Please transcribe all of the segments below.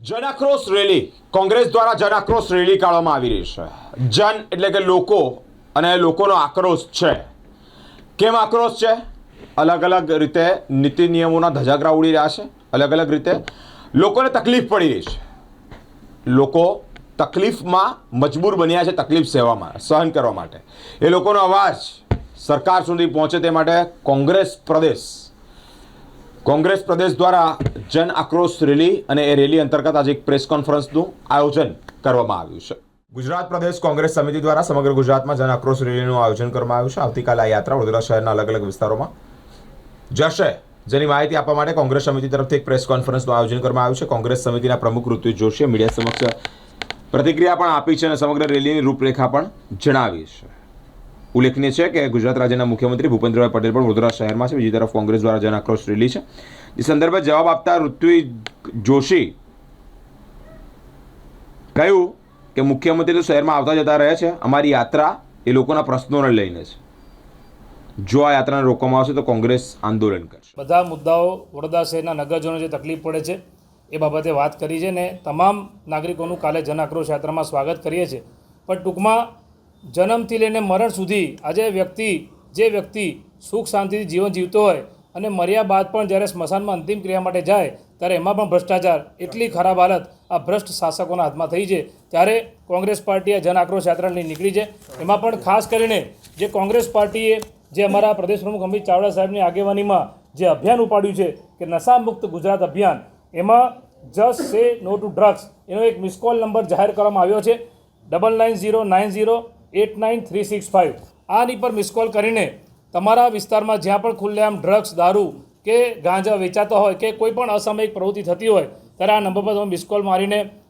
જન આક્રોશ રેલી કોંગ્રેસ દ્વારા જન આક્રોશ રેલી કાઢવામાં આવી રહી છે। જન એટલે કે લોકો અને લોકોનો આક્રોશ છે। કેમ આક્રોશ છે? અલગ અલગ રીતે નીતિ નિયમોના ધજાગરા ઉડી રહ્યા છે। અલગ અલગ રીતે લોકોને તકલીફ પડી રહી છે। લોકો તકલીફમાં મજબૂર બન્યા છે તકલીફ સહન કરવા માટે। એ લોકોનો અવાજ સરકાર સુધી પહોંચે તે માટે કોંગ્રેસ પ્રદેશ દ્વારા જન આક્રોશ રેલી અને એ રેલી અંતર્ગત આજે એક પ્રેસ કોન્ફરન્સનું આયોજન કરવામાં આવ્યું છે। ગુજરાત પ્રદેશ કોંગ્રેસ સમિતિ દ્વારા સમગ્ર ગુજરાતમાં જન આક્રોશ રેલીનું આયોજન કરવામાં આવ્યું છે। આવતીકાલે આ યાત્રા વડોદરા શહેરના અલગ અલગ વિસ્તારોમાં જશે, જેની માહિતી આપવા માટે કોંગ્રેસ સમિતિ તરફથી એક પ્રેસ કોન્ફરન્સનું આયોજન કરવામાં આવ્યું છે। કોંગ્રેસ સમિતિના પ્રમુખ ઋત્વિજ જોશીએ મીડિયા સમક્ષ પ્રતિક્રિયા પણ આપી છે અને સમગ્ર રેલીની રૂપરેખા પણ જણાવી છે। ઉલ્લેખનીય છે કે ગુજરાત રાજ્યના મુખ્યમંત્રી ભૂપેન્દ્રભાઈ પટેલ પણ વડોદરા શહેરમાં છે। બીજી તરફ કોંગ્રેસ દ્વારા જન આક્રોશ રેલી છે। એ સંદર્ભે જવાબ આપતા ઋત્વિજ જોશી કહ્યું કે મુખ્યમંત્રી તો શહેરમાં આવતા જતા રહે છે, અમારી યાત્રા એ લોકોના પ્રશ્નોને લઈને છે। જો આ યાત્રાને રોકવામાં આવશે તો કોંગ્રેસ આંદોલન કરશે। બધા મુદ્દાઓ વડોદરા શહેરના નગરજનો જે તકલીફ પડે છે એ બાબતે વાત કરી છે ને તમામ નાગરિકોનું કાલે જન આક્રોશ યાત્રામાં સ્વાગત કરીએ છીએ। પણ ટૂંકમાં જન્મથી લઈને મરણ સુધી આજે જે વ્યક્તિ સુખ શાંતિથી જીવન જીવતો હોય અને મર્યા બાદ પણ જ્યારે સ્મશાનમાં અંતિમ ક્રિયા માટે જાય ત્યારે એમાં પણ ભ્રષ્ટાચાર, એટલી ખરાબ હાલત આ ભ્રષ્ટ શાસકોના હાથમાં થઈ છે। ત્યારે કોંગ્રેસ પાર્ટીએ જન આક્રોશ યાત્રા નીકળી છે। એમાં પણ ખાસ કરીને જે કોંગ્રેસ પાર્ટીએ જે અમારા પ્રદેશ પ્રમુખ અમિત ચાવડા સાહેબની આગેવાનીમાં જે અભિયાન ઉપાડ્યું છે કે નશામુક્ત ગુજરાત અભિયાન, એમાં જસ્ટ સે નો ટુ ડ્રગ્સ એનો એક મિસ કોલ નંબર જાહેર કરવામાં આવ્યો છે 9909089365। આની પર મિસ કોલ કરીને તમારા વિસ્તારમાં જ્યાં પણ ખુલ્લેઆમ ડ્રગ્સ, દારૂ કે ગાંજા વેચાતા હોય કે કોઈ પણ અસામયિક પ્રવૃત્તિ થતી હોય ત્યારે આ નંબર પર તમે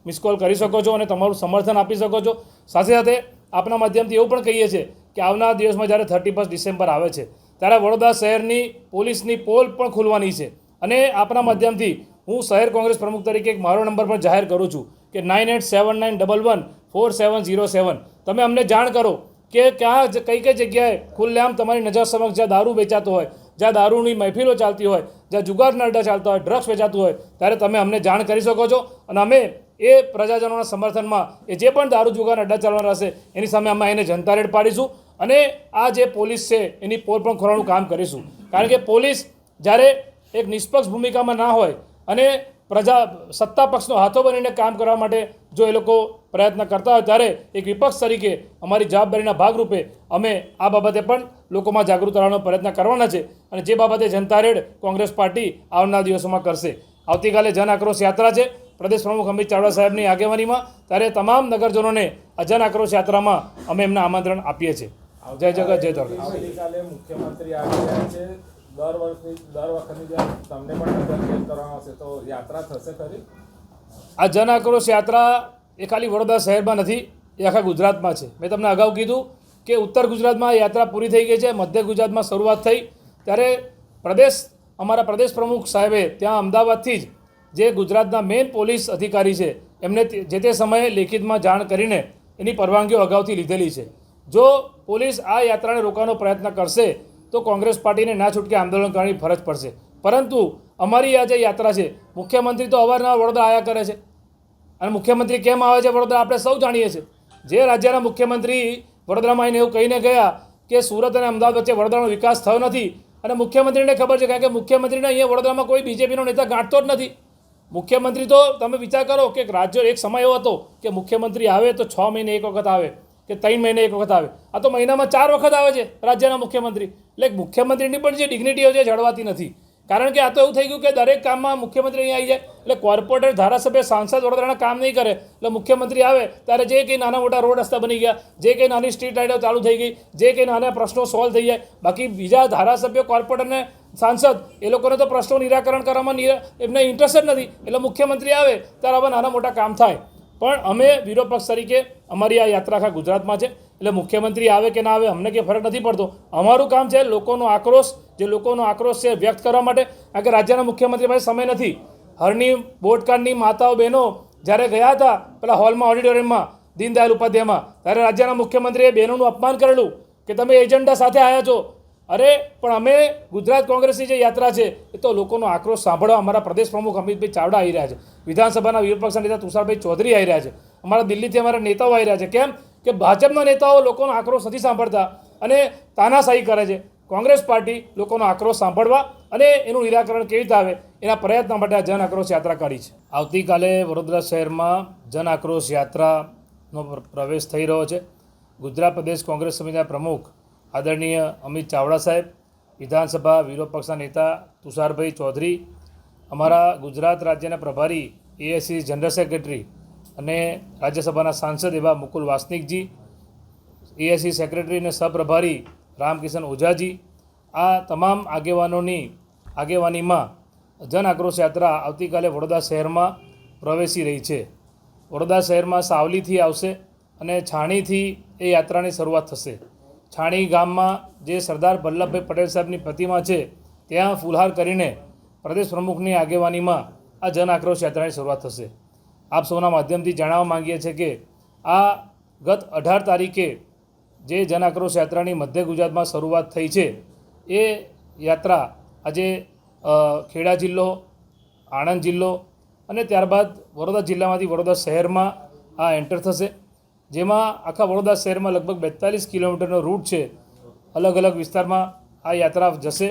મિસ કોલ કરી શકો છો અને તમારું સમર્થન આપી શકો છો। સાથે સાથે આપના માધ્યમથી એવું પણ કહીએ છીએ કે આવનારા દિવસમાં જ્યારે 31 ડિસેમ્બર આવે છે ત્યારે વડોદરા શહેરની પોલીસની પોલ પણ ખુલવાની છે અને આપના માધ્યમથી હું શહેર કોંગ્રેસ પ્રમુખ તરીકે એક મારો નંબર પણ જાહેર કરું છું કે 9879114707। તમે અમને જાણ કરો કે ક્યાં કઈ જગ્યાએ ખુલ્લેઆમ તમારી નજર સમક્ષ જ્યાં દારૂ વેચાતો હોય, જ્યાં દારૂની મહેફિલો ચાલતી હોય, જ્યાં જુગારના અડ્ડા ચાલતા હોય, ડ્રગ્સ વેચાતું હોય ત્યારે તમે અમને જાણ કરી શકો છો અને અમે એ પ્રજાજનોના સમર્થનમાં એ જે પણ દારૂ જુગારના અડ્ડા ચાલવાના રહેશે એની સામે અમે એને જનતા રેડ પાડીશું અને આ જે પોલીસ છે એની પોલ પણ ખોલવાનું કામ કરીશું। કારણ કે પોલીસ જ્યારે એક નિષ્પક્ષ ભૂમિકામાં ના હોય અને સત્તા પક્ષનો હાથો બનીને કામ કરવા માટે જો એ લોકો પ્રયત્ન કરતા હોય ત્યારે એક વિપક્ષ તરીકે અમારી જવાબદારીના ભાગરૂપે અમે આ બાબતે પણ લોકોમાં જાગૃત કરવાનો પ્રયત્ન કરવાના છે અને જે બાબતે જનતા રેડ કોંગ્રેસ પાર્ટી આવનારા દિવસોમાં કરશે। આવતીકાલે જન આક્રોશ યાત્રા છે પ્રદેશ પ્રમુખ અમિત ચાવડા સાહેબની આગેવાનીમાં, ત્યારે તમામ નગરજનોને આ જન આક્રોશ યાત્રામાં અમે એમને આમંત્રણ આપીએ છીએ। જય જગત જય દ્વારકા। આવતીકાલે મુખ્યમંત્રી આવી રહ્યા છે, દર વખતની જેમ તમને પણ નજરકેદ કરવામાં આવશે તો યાત્રા થશે ખરી? આ જન આક્રોશ યાત્રા એ ખાલી વડોદરા શહેરમાં નથી, એ આખા ગુજરાતમાં છે। મેં તમને અગાઉ કીધું કે ઉત્તર ગુજરાતમાં યાત્રા પૂરી થઈ ગઈ છે, મધ્ય ગુજરાતમાં શરૂઆત થઈ ત્યારે અમારા પ્રદેશ પ્રમુખ સાહેબે ત્યાં અમદાવાદથી જ જે ગુજરાતના મેઇન પોલીસ અધિકારી છે એમને જે તે સમયે લેખિતમાં જાણ કરીને એની પરવાનગીઓ અગાઉથી લીધેલી છે। જો પોલીસ આ યાત્રાને રોકવાનો પ્રયત્ન કરશે તો કોંગ્રેસ પાર્ટીને ના છૂટકે આંદોલન કરવાની ફરજ પડશે। પરંતુ અમારી આ જે યાત્રા છે, મુખ્યમંત્રી તો અવારનવાર વડોદરા આવ્યા કરે છે અને મુખ્યમંત્રી કેમ આવે છે વડોદરા આપણે સૌ જાણીએ છીએ। જે રાજ્યના મુખ્યમંત્રી વડોદરામાં આવીને એવું કહીને ગયા કે સુરત અને અમદાવાદ વચ્ચે વડોદરાનો વિકાસ થયો નથી અને મુખ્યમંત્રીને ખબર છે કારણ કે મુખ્યમંત્રીને અહીંયા વડોદરામાં કોઈ બીજેપીનો નેતા ગાંઠતો જ નથી। મુખ્યમંત્રી તો તમે વિચાર કરો કે રાજ્ય એક સમય એવો હતો કે મુખ્યમંત્રી આવે તો 6 મહિને એક વખત આવે કે 3 મહિને એક વખત આવે, આ તો મહિનામાં 4 વખત આવે છે રાજ્યના મુખ્યમંત્રી। એટલે મુખ્યમંત્રીની પણ જે ડિગ્નિટીઓ છે જળવાતી નથી કારણ કે આ તો એવું થઈ ગયું કે દરેક કામમાં મુખ્યમંત્રી અહીં આવી જાય એટલે કોર્પોરેટર, ધારાસભ્ય, સાંસદ વડોદરાના કામ નહીં કરે એટલે મુખ્યમંત્રી આવે ત્યારે જે કંઈ નાના મોટા રોડ રસ્તા બની ગયા, જે કંઈ નાની સ્ટ્રીટ લાઇટો ચાલુ થઈ ગઈ, જે કંઈ નાના પ્રશ્નો સોલ્વ થઈ જાય, બાકી બીજા ધારાસભ્યો, કોર્પોરેટરને સાંસદ એ લોકોને તો પ્રશ્નો નિરાકરણ કરવામાં એમને ઇન્ટરેસ્ટ જ નથી એટલે મુખ્યમંત્રી આવે ત્યારે આવા નાના મોટા કામ થાય। પણ અમે વિરોધ પક્ષ તરીકે અમારી આ યાત્રા આખા ગુજરાતમાં છે એટલે મુખ્યમંત્રી આવે કે ના આવે અમને કંઈ ફરક નથી પડતો। અમારું કામ છે લોકોનો આક્રોશ છે વ્યક્ત કરવા માટે, કારણ કે રાજ્યના મુખ્યમંત્રી પાસે સમય નથી। હરની બોટકાંડની માતાઓ બહેનો જ્યારે ગયા હતા પેલા હોલમાં, ઓડિટોરિયમમાં, દીનદયાળ ઉપાધ્યાયમાં, ત્યારે રાજ્યના મુખ્યમંત્રીએ બહેનોનું અપમાન કરેલું કે તમે એજન્ડા સાથે આવ્યા છો અરે પણ અમે ગુજરાત કોંગ્રેસની જે યાત્રા છે એ તો લોકોનો આક્રોશ સાંભળવા અમારા પ્રદેશ પ્રમુખ અમિતભાઈ ચાવડા આવી રહ્યા છે, વિધાનસભાના વિરોધપક્ષના નેતા તુષારભાઈ ચૌધરી આવી રહ્યા છે, અમારા દિલ્હીથી અમારા નેતાઓ આવી રહ્યા છે. કેમ કે ભાજપના નેતાઓ લોકોનો આક્રોશ નથી સાંભળતા અને તાનાશાહી કરે છે. કોંગ્રેસ પાર્ટી લોકોનો આક્રોશ સાંભળવા અને એનું નિરાકરણ કેવી રીતે આવે એના પ્રયત્ન માટે આ જન આક્રોશ યાત્રા કાઢી છે. આવતીકાલે વડોદરા શહેરમાં જન આક્રોશ યાત્રાનો પ્રવેશ થઈ રહ્યો છે. ગુજરાત પ્રદેશ કોંગ્રેસ સમિતિના પ્રમુખ આદરણીય અમિત ચાવડા સાહેબ, વિધાનસભા વિરોધ પક્ષના નેતા તુષારભાઈ ચૌધરી, અમારા ગુજરાત રાજ્યના પ્રભારી એઆઈસીસી જનરલ સેક્રેટરી અને રાજ્યસભાના સાંસદ એવા મુકુલ વાસનિકજી, એઆઈસીસી સેક્રેટરી અને સહપ્રભારી રામકિશન ઓઝાજી, આ તમામ આગેવાનોની આગેવાનીમાં જન આક્રોશ યાત્રા આવતીકાલે વડોદરા શહેરમાં પ્રવેશી રહી છે. વડોદરા શહેરમાં સાવલીથી આવશે અને છાણીથી એ યાત્રાની શરૂઆત થશે. છાણી ગામમાં જે સરદાર વલ્લભભાઈ પટેલ સાહેબની પ્રતિમા છે ત્યાં ફૂલહાર કરીને પ્રદેશ પ્રમુખની આગેવાનીમાં આ જન આક્રોશ યાત્રાની શરૂઆત થશે. આપ સૌના માધ્યમથી જણાવવા માંગીએ છીએ કે આ ગત 18 તારીખે જે જન આક્રોશ યાત્રાની મધ્ય ગુજરાતમાં શરૂઆત થઈ છે એ યાત્રા આજે ખેડા જિલ્લો, આણંદ જિલ્લો અને ત્યારબાદ વડોદરા જિલ્લામાંથી વડોદરા શહેરમાં આ એન્ટર થશે, જેમાં આખા વડોદરા શહેરમાં લગભગ 42 કિલોમીટરનો રૂટ છે. અલગ અલગ વિસ્તારમાં આ યાત્રા જશે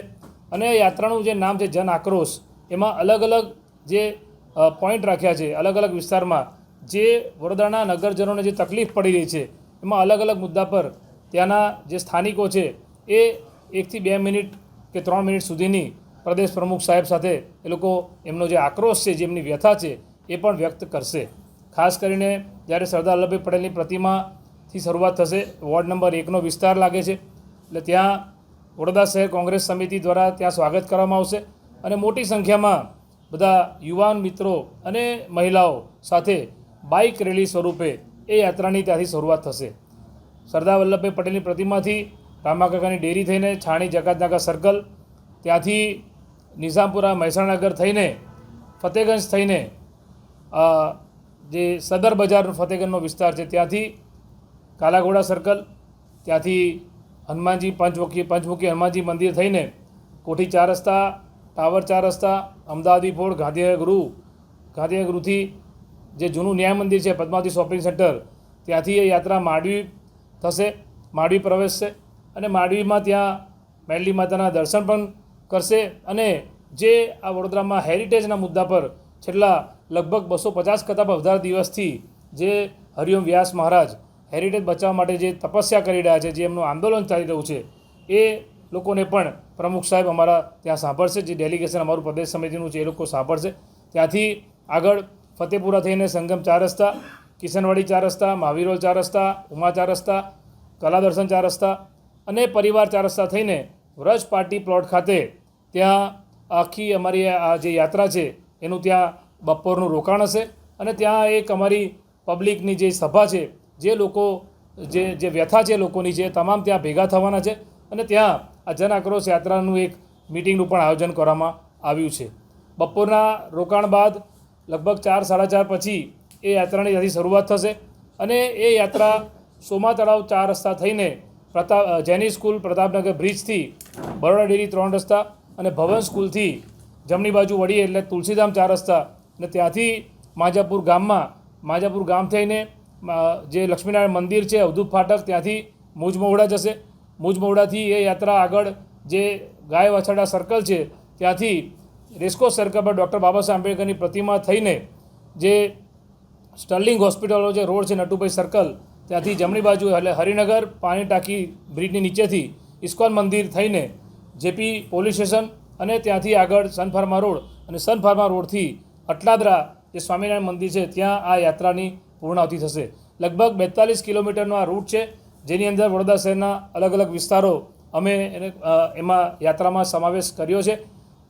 અને યાત્રાનું જે નામ છે જન આક્રોશ, એમાં અલગ અલગ જે પોઈન્ટ રાખ્યા છે, અલગ અલગ વિસ્તારમાં જે વડોદરાના નગરજનોને જે તકલીફ પડી રહી છે એમાં અલગ અલગ મુદ્દા પર ત્યાંના જે સ્થાનિકો છે એ 1 થી 2 મિનિટ કે 3 મિનિટ સુધીની પ્રદેશ પ્રમુખ સાહેબ સાથે એ લોકો એમનો જે આક્રોશ છે, જે એમની વ્યથા છે એ પણ વ્યક્ત કરશે. ખાસ કરીને જ્યારે સરદાર વલ્લભભાઈ પટેલની પ્રતિમાથી શરૂઆત થશે, વોર્ડ નંબર 1નો વિસ્તાર લાગે છે એટલે ત્યાં વડોદરા શહેર કોંગ્રેસ સમિતિ દ્વારા ત્યાં સ્વાગત કરવામાં આવશે અને મોટી સંખ્યામાં બધા યુવાન મિત્રો અને મહિલાઓ સાથે બાઇક રેલી સ્વરૂપે એ યાત્રાની ત્યાંથી શરૂઆત થશે. સરદાર વલ્લભભાઈ પટેલની પ્રતિમાથી રામાકાકાની ડેરી થઈને છાણી જકાતનાકા સર્કલ, ત્યાંથી નિઝામપુરા મહેસાણાનગર થઈને ફતેગંજ થઈને જે સદર બજારનો ફતેગંજનો વિસ્તાર છે ત્યાંથી કાલાઘોડા સર્કલ, ત્યાંથી હનુમાનજી પંચમુખી હનુમાનજી મંદિર થઈને કોઠી 4 રસ્તા, ટાવર 4 રસ્તા, અમદાવાદી ફોર્ડ, ગાંધીનગર ગૃહથી જે જૂનું ન્યાય મંદિર છે, પદ્માવતી શોપિંગ સેન્ટર, ત્યાંથી એ યાત્રા માંડવી થશે, માંડવી પ્રવેશશે અને માંડવીમાં ત્યાં મેલડી માતાના દર્શન પણ કરશે અને જે આ વડોદરામાં હેરિટેજના મુદ્દા પર છેલ્લા લગભગ 250 કરતાં પણ વધારે દિવસથી જે હરિઓમ વ્યાસ મહારાજ હેરિટેજ બચાવવા માટે જે તપસ્યા કરી રહ્યા છે, જે એમનું આંદોલન ચાલી રહ્યું છે, એ લોકોને પણ પ્રમુખ સાહેબ અમારા ત્યાં સાંભળશે. જે ડેલિગેશન અમારું પ્રદેશ સમિતિનું છે એ લોકો સાંભળશે. ત્યાંથી આગળ ફતેપુરા થઈને સંગમ 4 રસ્તા, કિશનવાડી 4 રસ્તા, મહાવીરોલ 4 રસ્તા, ઉમા 4 રસ્તા, કલાદર્શન 4 રસ્તા અને પરિવાર 4 રસ્તા થઈને વ્રજ પાર્ટી પ્લોટ ખાતે ત્યાં આખી અમારી આ જે યાત્રા છે એનું ત્યાં બપોરનું રોકાણ હશે અને ત્યાં એક અમારી પબ્લિકની જે સભા છે, જે લોકો જે વ્યથા છે લોકોની છે, તમામ ત્યાં ભેગા થવાના છે અને ત્યાં આ જન આક્રોશ યાત્રાનું એક મિટિંગનું પણ આયોજન કરવામાં આવ્યું છે. બપોરના રોકાણ બાદ લગભગ 4-4:30 પછી એ યાત્રાની ત્યાંથી શરૂઆત થશે અને એ યાત્રા સોમા તળાવ 4 રસ્તા થઈને જૈની સ્કૂલ પ્રતાપનગર બ્રિજથી બરોડા ડેરી 3 રસ્તા અને ભવન સ્કૂલથી જમણી બાજુ વળીએ એટલે તુલસીધામ 4 રસ્તા અને ત્યાંથી માજાપુર ગામ થઈને જે લક્ષ્મીનારાયણ મંદિર છે, અવધૂત ફાટક, ત્યાંથી મુજમહુડા જશે. મુજમહુડાથી એ યાત્રા આગળ જે ગાય વાછરડા સર્કલ છે ત્યાંથી રેસકોર્સ સર્કલ પર ડૉક્ટર બાબા સાહેબ આંબેડકરની પ્રતિમા થઈને જે સ્ટર્લિંગ હોસ્પિટલો જે રોડ છે નટુભાઈ સર્કલ, ત્યાંથી જમણી બાજુ એટલે હરિનગર પાણી ટાંકી બ્રિજની નીચેથી ઇસ્કોન મંદિર થઈને જેપી પોલીસ સ્ટેશન અને ત્યાંથી આગળ સન ફાર્મા રોડ અને સન ફાર્મા રોડથી અટલાદરા જે સ્વામિનારાયણ મંદિર છે ત્યાં આ યાત્રાની પૂર્ણાહુતિ થશે. લગભગ 42 કિલોમીટરનો આ રૂટ છે, જેની અંદર વડોદરા શહેરના અલગ અલગ વિસ્તારો અમે એમાં યાત્રામાં સમાવેશ કર્યો છે.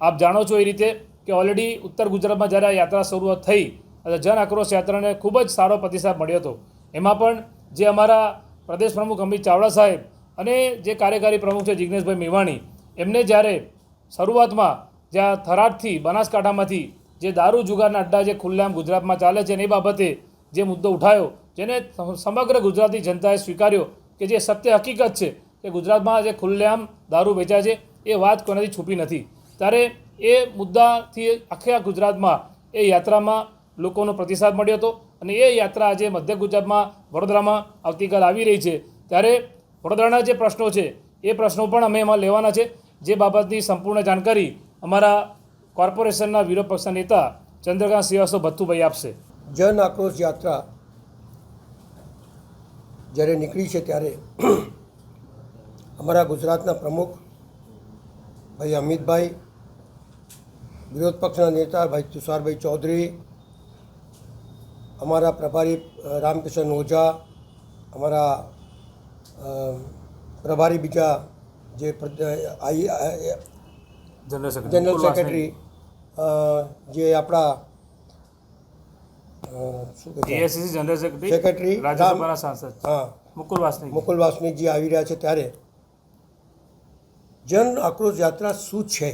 આપ જાણો છો એ રીતે કે ઓલરેડી ઉત્તર ગુજરાતમાં જ્યારે આ યાત્રા શરૂઆત થઈ જન આક્રોશ યાત્રાને ખૂબ જ સારો પ્રતિસાદ મળ્યો હતો. એમાં પણ જે અમારા પ્રદેશ પ્રમુખ અમિત ચાવડા સાહેબ અને જે કાર્યકારી પ્રમુખ છે જિગ્નેશભાઈ મેવાણી, એમને જ્યારે શરૂઆતમાં જ્યાં થરાદથી બનાસકાંઠામાંથી જે દારૂ જુગારના અડ્ડા જે ખુલ્લેઆમ ગુજરાતમાં ચાલે છે ને એ બાબતે જે મુદ્દો ઉઠાયો, જેને સમગ્ર ગુજરાતી જનતાએ સ્વીકાર્યો કે જે સત્ય હકીકત છે કે ગુજરાતમાં જે ખુલ્લેઆમ દારૂ વેચાય છે એ વાત કોઈનાથી છુપી નથી. ત્યારે એ મુદ્દાથી આખા ગુજરાતમાં એ યાત્રામાં લોકોનો પ્રતિસાદ મળ્યો હતો અને એ યાત્રા આજે મધ્ય ગુજરાતમાં વડોદરામાં આવતીકાલ આવી રહી છે. ત્યારે વડોદરાના જે પ્રશ્નો છે એ પ્રશ્નો પણ અમે એમાં લેવાના છે. જે બાબતની સંપૂર્ણ જાણકારી અમારા કોર્પોરેશનના વિરોધ પક્ષના નેતા ચંદ્રકાંત શ્રીવાસ્તવ ભથ્થુભાઈ આપશે. જન આક્રોશ યાત્રા જ્યારે નીકળી છે ત્યારે અમારા ગુજરાતના પ્રમુખ ભાઈ અમિતભાઈ, વિરોધ પક્ષના નેતા ભાઈ તુષારભાઈ ચૌધરી, અમારા પ્રભારી રામકિશન ઓઝા, અમારા પ્રભારી બીજા જે જનરલ સેક્રેટરી જે આપણા શું કહેવાય એઆઈસીસી જનરલ સેક્રેટરી સેક્રેટરી રાજ્યસભાના સાંસદ હા મુકુલ વાસનિક મુકુલ વાસનિકજી આવી રહ્યા છે. ત્યારે જન આક્રોશ યાત્રા શું છે?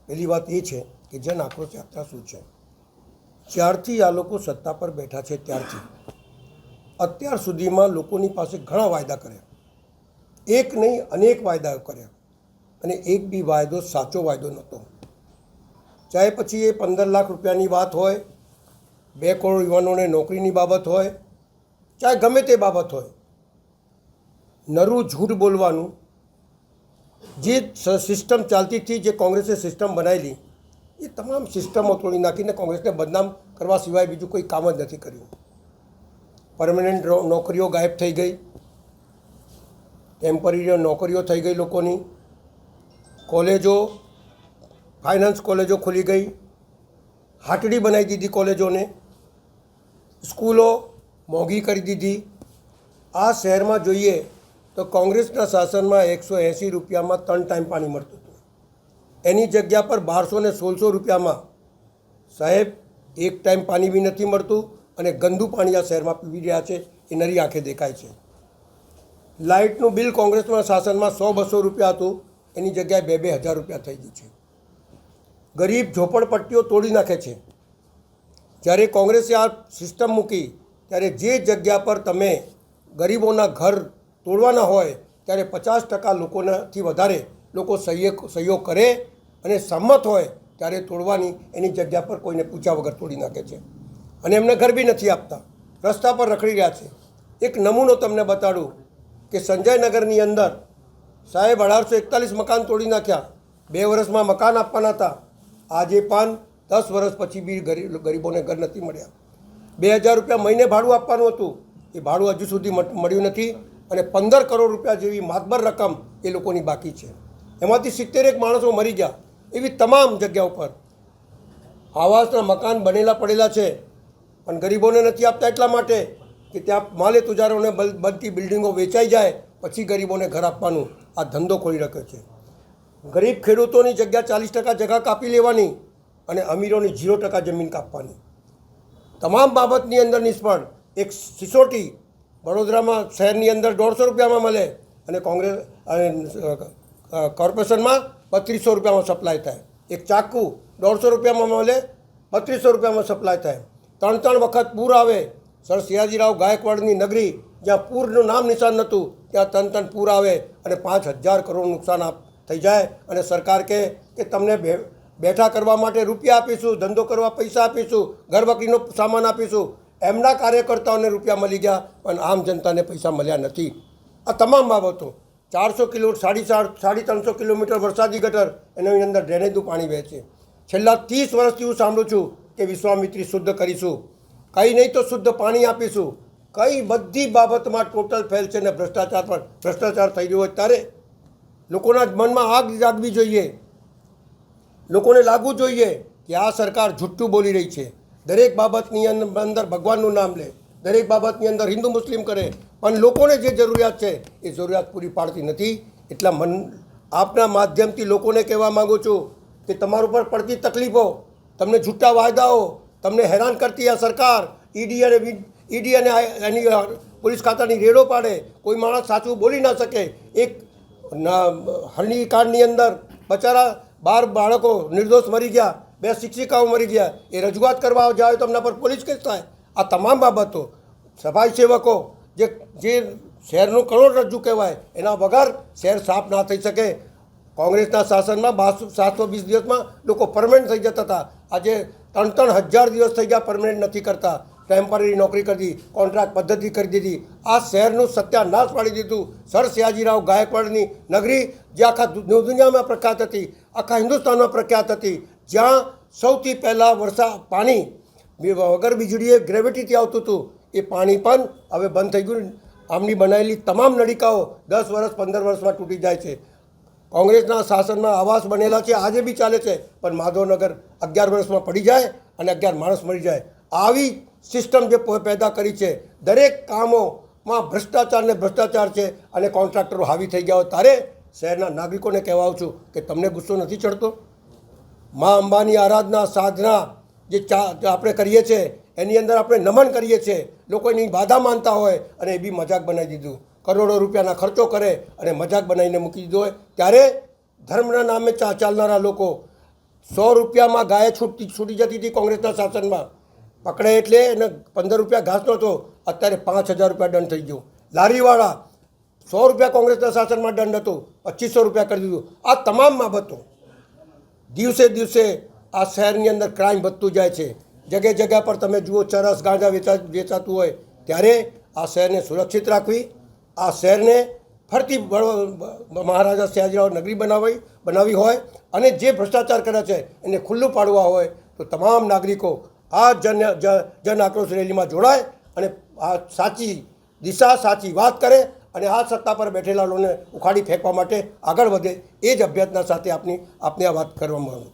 પહેલી વાત એ છે કે જન આક્રોશ યાત્રા શું છે. જ્યારથી આ લોકો સત્તા પર બેઠા છે ત્યારથી અત્યાર સુધીમાં લોકોની પાસે ઘણા વાયદા કર્યા, એક નહીં અનેક વાયદાઓ કર્યા અને એક બી વાયદો સાચો વાયદો નહોતો. ચાહે પછી એ 15 લાખ રૂપિયાની વાત હોય, 2 કરોડ યુવાનોને નોકરીની બાબત હોય, ચાહે ગમે તે બાબત હોય, નરું જૂઠ બોલવાનું જે સિસ્ટમ ચાલતી હતી, જે કોંગ્રેસે સિસ્ટમ બનાવેલી, એ તમામ સિસ્ટમો તોડી નાખીને કોંગ્રેસને બદનામ કરવા સિવાય બીજું કોઈ કામ જ નથી કર્યું. પરમનન્ટ નોકરીઓ ગાયબ થઈ ગઈ, ટેમ્પરરી નોકરીઓ થઈ ગઈ લોકોની, કોલેજો, ફાઇનાન્સ કોલેજો ખુલી ગઈ, હાટડી બનાવી દીધી કોલેજોને, સ્કૂલો મોંઘી કરી દીધી. આ શહેરમાં જોઈએ તો કોંગ્રેસના શાસનમાં 180 રૂપિયામાં 3 ટાઈમ પાણી મળતું હતું. એની જગ્યા પર 1200 ને 1600 રૂપિયામાં સાહેબ એક ટાઈમ પાણી બી નથી મળતું અને ગંદુ પાણી આ શહેરમાં પીવી રહ્યા છે એ નરી આંખે દેખાય છે. લાઇટનું બિલ કોંગ્રેસના શાસનમાં 100-200 રૂપિયા હતું, એની જગ્યાએ 2,000 રૂપિયા થઈ ગયું છે. ગરીબ ઝોપડપટ્ટીઓ તોડી નાખે છે. જ્યારે કોંગ્રેસે આ સિસ્ટમ મૂકી ત્યારે જે જગ્યા પર તમે ગરીબોના ઘર તોડવાના હોય ત્યારે 50% લોકોનાથી વધારે લોકો સહયોગ કરે અને સંમત હોય ત્યારે તોડવાની એની જગ્યા પર કોઈને પૂછ્યા વગર તોડી નાખે છે અને એમને ઘર બી નથી આપતા, રસ્તા પર રખડી રહ્યા છે. એક નમૂનો તમને બતાડું કે સંજયનગરની અંદર સાહેબ 1841 મકાન તોડી નાખ્યા. 2 વર્ષમાં મકાન આપવાના હતા, આજે પણ 10 વર્ષ પછી બી ગરીબોને ઘર નથી મળ્યા. 2,000 રૂપિયા મહિને ભાડું આપવાનું હતું, એ ભાડું હજુ સુધી મળ્યું નથી અને 15 કરોડ રૂપિયા જેવી માતબર રકમ એ લોકોની બાકી છે. એમાંથી 71 માણસો મરી ગયા. એવી તમામ જગ્યા ઉપર આવાસના મકાન બનેલા પડેલા છે પણ ગરીબોને નથી આપતા એટલા માટે કે ત્યાં માલે તુજારોને બનતી બિલ્ડિંગો વેચાઈ જાય પછી ગરીબોને ઘર આપવાનું આ ધંધો ખોલી રાખ્યો છે. ગરીબ ખેડૂતોની જગ્યા 40% જગ્યા કાપી લેવાની અને અમીરોની 0% જમીન કાપવાની. તમામ બાબતની અંદર નિષ્ફળ. એક સિસોટી વડોદરામાં શહેરની અંદર 150 રૂપિયામાં મળે અને કોંગ્રેસ અને કોર્પોરેશનમાં 3200 રૂપિયામાં સપ્લાય થાય. એક ચાકુ 150 રૂપિયામાં મળે, 3200 રૂપિયામાં સપ્લાય થાય. 3 વખત પૂર આવે. સર સયાજીરાવ ગાયકવાડની નગરી જ્યાં પૂરનું નામ નિશાન નહોતું ત્યાં 3 પૂર આવે અને 5,000 કરોડ નુકસાન થઈ જાય અને સરકાર કહે કે તમને બેઠા કરવા માટે રૂપિયા આપીશું, ધંધો કરવા પૈસા આપીશું, ઘરવકરીનો સામાન આપીશું. એમના કાર્યકર્તાઓને રૂપિયા મળી ગયા પણ આમ જનતાને પૈસા મળ્યા નથી. આ તમામ બાબતો 400 કિલો 350 કિલોમીટર વરસાદી ગટર એની અંદર ડ્રેનેજનું પાણી વહે છે. છેલ્લા 30 વર્ષથી હું સાંભળું છું કે વિશ્વામિત્રી શુદ્ધ કરીશું, કંઈ નહીં તો શુદ્ધ પાણી આપીશું. કઈ બધી બાબતમાં ટોટલ ફેલ છે ને ભ્રષ્ટાચાર થઈ રહ્યો હોય ત્યારે લોકોના મનમાં આગ જાગવી જોઈએ. લોકોને લાગવું જોઈએ કે આ સરકાર જુઠ્ઠું બોલી રહી છે. દરેક બાબતની અંદર ભગવાનનું નામ લે, દરેક બાબતની અંદર હિન્દુ મુસ્લિમ કરે પણ લોકોને જે જરૂરિયાત છે એ જરૂરિયાત પૂરી પાડતી નથી. એટલા આપના માધ્યમથી લોકોને કહેવા માગું છું કે તમારા ઉપર પડતી તકલીફો, તમને જૂઠા વાયદાઓ, તમને હેરાન કરતી આ સરકાર ઈડી અને એની પોલીસ ખાતાની રેડો પાડે, કોઈ માણસ સાચું બોલી ના શકે. એક હરણીકાંડની અંદર બચારા 12 બાળકો નિર્દોષ મરી ગયા, 2 શિક્ષિકાઓ મરી ગયા, એ રજૂઆત કરવા જાય તો એમના પર પોલીસ કેસ થાય. આ તમામ બાબતો સફાઈ સેવકો જે શહેરનું કરોડરજ્જુ કહેવાય, એના વગર શહેર સાફ ના થઈ શકે. કોંગ્રેસના શાસનમાં 720 દિવસમાં લોકો પરમનન્ટ થઈ જતા હતા. આજે 3,000 દિવસ થઈ ગયા, પરમનન્ટ નથી કરતા. ટેમ્પરરી નોકરી કરી દીધી, કોન્ટ્રાક્ટ પદ્ધતિ કરી દીધી. આ શહેરનું સત્યાનાશ પાડી દીધું. સર સયાજીરાવ ગાયકવાડની નગરી જે આખા દુનિયામાં પ્રખ્યાત હતી, આખા હિન્દુસ્તાનમાં પ્રખ્યાત હતી, જ્યાં સૌથી પહેલાં પાણી વગર વીજળીએ ગ્રેવિટીથી આવતું હતું, એ પાણી પણ હવે બંધ થઈ ગયું. આમની બનાવેલી તમામ નળિકાઓ 10 વર્ષ 15 વર્ષમાં તૂટી જાય છે. કોંગ્રેસના શાસનમાં આવાસ બનેલા છે, આજે બી ચાલે છે, પણ માધવનગર 11 વર્ષમાં પડી જાય અને 11 માણસ મરી જાય. આવી સિસ્ટમ જે પેદા કરી છે, દરેક કામોમાં ભ્રષ્ટાચાર છે અને કોન્ટ્રાક્ટરો હાવી થઈ ગયા હોય. ત્યારે શહેરના નાગરિકોને કહેવા આવું છું કે તમને ગુસ્સો નથી ચડતો? મા અંબાની આરાધના સાધના જે આપણે કરીએ છીએ, એની અંદર આપણે નમન કરીએ છીએ. લોકો એની બાધા માનતા હોય અને એ બી મજાક બનાવી દીધું. કરોડો રૂપિયાના ખર્ચો કરે અને મજાક બનાવીને મૂકી દીધો હોય. ત્યારે ધર્મના નામે ચાલનારા લોકો 100 રૂપિયામાં ગાય છૂટી જતી હતી કોંગ્રેસના શાસનમાં. પકડે એટલે એને 15 રૂપિયા ઘાસનો હતો, અત્યારે 5,000 રૂપિયા દંડ થઈ ગયો. લારીવાળા 100 રૂપિયા કોંગ્રેસના શાસનમાં દંડ હતો, 2,500 રૂપિયા કરી દીધું. આ તમામ બાબતો દિવસે દિવસે આ શહેરની અંદર ક્રાઇમ વધતું જાય છે. જગ્યા પર તમે જુઓ ચરસ ગાંજા વેચાતું હોય. ત્યારે આ શહેરને સુરક્ષિત રાખવી, આ શહેરને ફરતી મહારાજા સયાજીરાવ નગરી બનાવી હોય અને જે ભ્રષ્ટાચાર કરે છે એને ખુલ્લું પાડવા હોય, તો તમામ નાગરિકો આ જન આક્રોશ રેલીમાં જોડાય અને આ સાચી દિશા, સાચી વાત કરે અને આ સત્તા પર બેઠેલા લોકોને ઉખાડી ફેંકવા માટે આગળ વધે. એ જ અભ્યર્થના સાથે આપને આ વાત કરવામાં આવી.